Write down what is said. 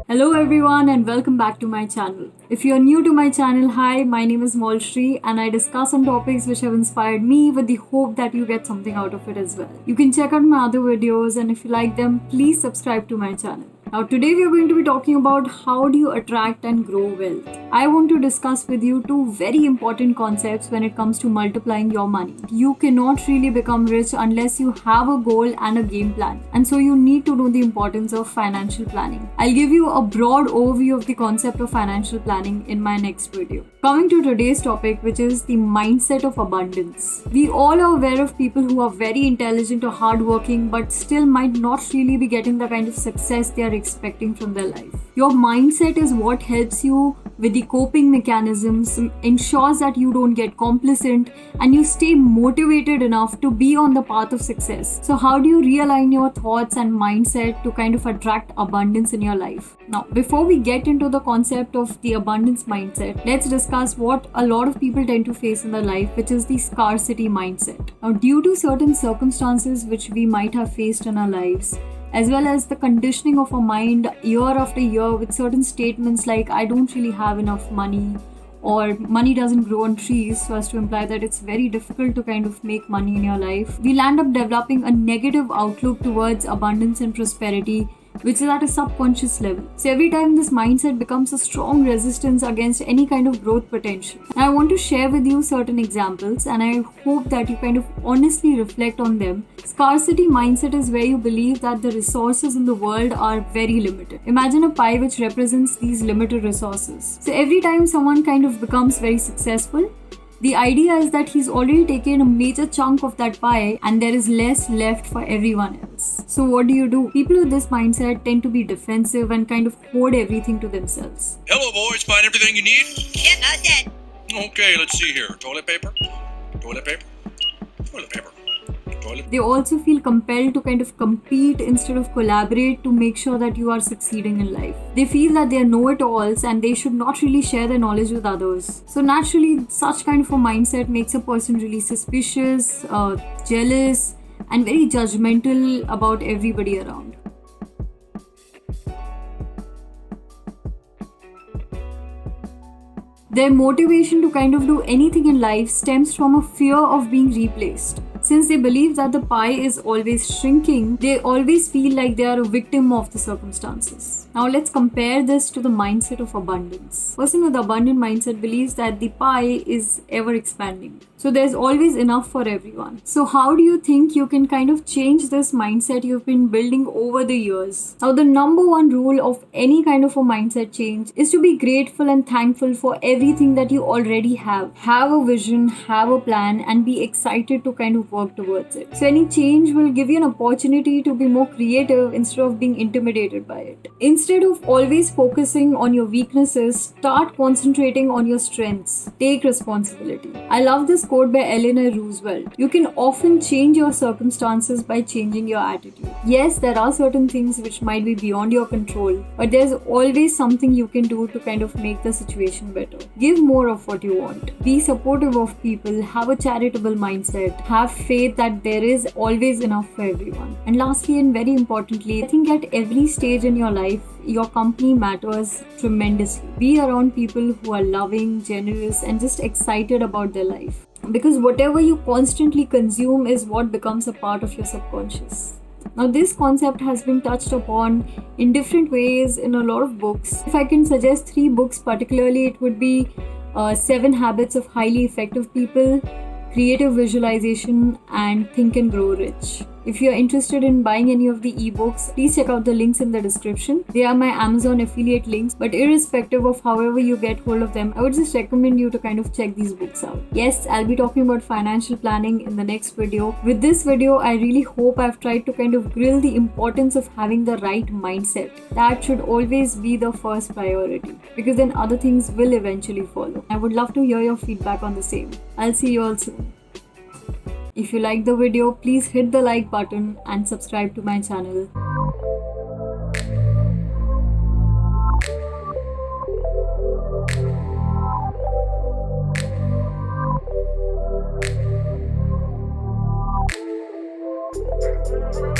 Hello everyone and welcome back to my channel. If you're new to my channel, hi, my name is Molshri and I discuss some topics which have inspired me with the hope that you get something out of it as well. You can check out my other videos and if you like them, please subscribe to my channel. Now today we are going to be talking about how do you attract and grow wealth. I want to discuss with you two very important concepts when it comes to multiplying your money. You cannot really become rich unless you have a goal and a game plan. And so you need to know the importance of financial planning. I'll give you a broad overview of the concept of financial planning in my next video. Coming to today's topic, which is the mindset of abundance. We all are aware of people who are very intelligent or hardworking but still might not really be getting the kind of success they are expecting from their life. Your mindset is what helps you with the coping mechanisms, ensures that you don't get complacent and you stay motivated enough to be on the path of success. So how do you realign your thoughts and mindset to kind of attract abundance in your life? Now, before we get into the concept of the abundance mindset, let's discuss what a lot of people tend to face in their life, which is the scarcity mindset. Now, due to certain circumstances which we might have faced in our lives, as well as the conditioning of our mind year after year with certain statements like I don't really have enough money or money doesn't grow on trees, so as to imply that it's very difficult to kind of make money in your life, we'll end up developing a negative outlook towards abundance and prosperity, which is at a subconscious level. So every time this mindset becomes a strong resistance against any kind of growth potential. And I want to share with you certain examples and I hope that you kind of honestly reflect on them. Scarcity mindset is where you believe that the resources in the world are very limited. Imagine a pie which represents these limited resources. So every time someone kind of becomes very successful, the idea is that he's already taken a major chunk of that pie and there is less left for everyone else. So what do? People with this mindset tend to be defensive and kind of hoard everything to themselves. Hello, boys. Find everything you need? Yep, not dead. Okay, let's see here. Toilet paper? Toilet paper? Toilet paper. Toilet. They also feel compelled to kind of compete instead of collaborate to make sure that you are succeeding in life. They feel that they are know-it-alls and they should not really share their knowledge with others. So naturally, such kind of a mindset makes a person really suspicious, jealous, and very judgmental about everybody around. Their motivation to kind of do anything in life stems from a fear of being replaced. Since they believe that the pie is always shrinking, they always feel like they are a victim of the circumstances. Now let's compare this to the mindset of abundance. A person with abundant mindset believes that the pie is ever expanding. So there's always enough for everyone. So how do you think you can kind of change this mindset you've been building over the years? Now the number one rule of any kind of a mindset change is to be grateful and thankful for everything that you already have. Have a vision, have a plan, and be excited to kind of work towards it. So any change will give you an opportunity to be more creative instead of being intimidated by it. Instead of always focusing on your weaknesses, start concentrating on your strengths. Take responsibility. I love this quote by Eleanor Roosevelt. You can often change your circumstances by changing your attitude. Yes, there are certain things which might be beyond your control, but there's always something you can do to kind of make the situation better. Give more of what you want. Be supportive of people. Have a charitable mindset. Have faith that there is always enough for everyone. And lastly and very importantly, I think at every stage in your life, your company matters tremendously. Be around people who are loving, generous, and just excited about their life. Because whatever you constantly consume is what becomes a part of your subconscious. Now, this concept has been touched upon in different ways in a lot of books. If I can suggest 3 books particularly, it would be 7 Habits of Highly Effective People, Creative Visualization, and Think and Grow Rich. If you're interested in buying any of the ebooks, please check out the links in the description. They are my Amazon affiliate links, but irrespective of however you get hold of them, I would just recommend you to kind of check these books out. Yes, I'll be talking about financial planning in the next video. With this video, I really hope I've tried to kind of grill the importance of having the right mindset. That should always be the first priority, because then other things will eventually follow. I would love to hear your feedback on the same. I'll see you all soon. If you liked the video, please hit the like button and subscribe to my channel. you.